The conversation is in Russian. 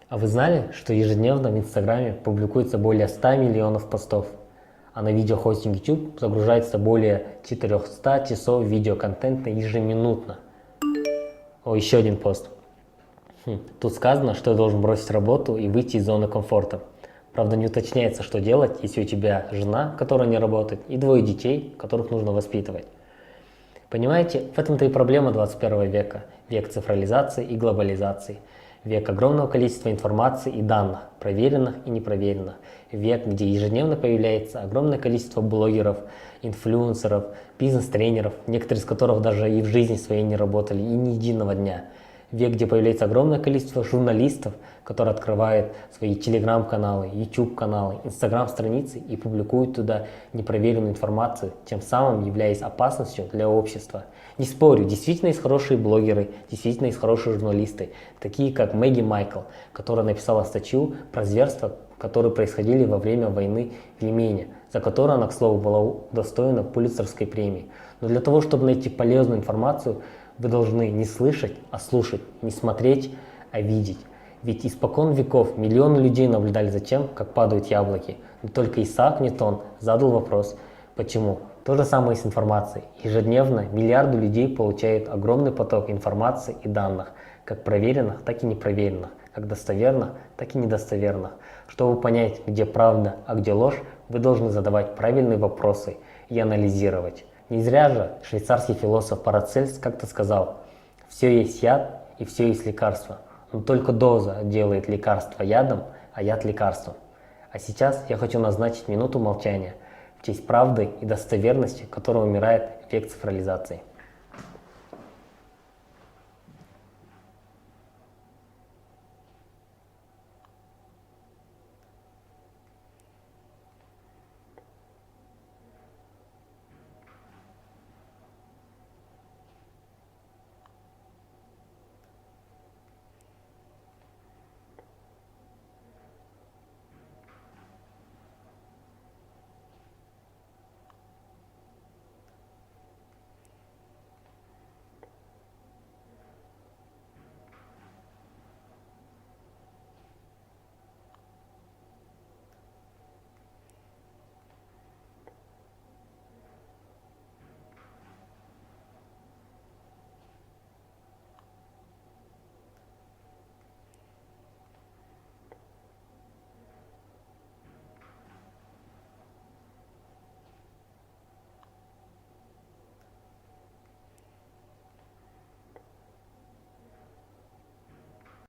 А вы знали, что ежедневно в Инстаграме публикуется более 100 миллионов постов, а на видеохостинг YouTube загружается более 400 часов видеоконтента ежеминутно? О, еще один пост. Тут сказано, что я должен бросить работу и выйти из зоны комфорта. Правда, не уточняется, что делать, если у тебя жена, которая не работает, и двое детей, которых нужно воспитывать. Понимаете, в этом-то и проблема 21 века. Век цифрализации и глобализации. Век огромного количества информации и данных, проверенных и непроверенных. Век, где ежедневно появляется огромное количество блогеров, инфлюенсеров, бизнес-тренеров, некоторые из которых даже и в жизни своей не работали, и ни единого дня. Век, где появляется огромное количество журналистов, которые открывают свои телеграм-каналы, YouTube-каналы, инстаграм-страницы и публикуют туда непроверенную информацию, тем самым являясь опасностью для общества. Не спорю, действительно есть хорошие блогеры, действительно есть хорошие журналисты, такие как Мэгги Майкл, которая написала статью про зверства, которые происходили во время войны в Йемене, за которую она, к слову, была удостоена Пулитцеровской премии. Но для того, чтобы найти полезную информацию, вы должны не слышать, а слушать, не смотреть, а видеть. Ведь испокон веков миллионы людей наблюдали за тем, как падают яблоки. Но только Исаак Ньютон задал вопрос, почему. То же самое с информацией. Ежедневно миллиарды людей получают огромный поток информации и данных, как проверенных, так и непроверенных, как достоверных, так и недостоверных. Чтобы понять, где правда, а где ложь, вы должны задавать правильные вопросы и анализировать. Не зря же швейцарский философ Парацельс как-то сказал: «Все есть яд и все есть лекарство, но только доза делает лекарство ядом, а яд лекарством». А сейчас я хочу назначить минуту молчания в честь правды и достоверности, которая умирает в век цифрализации.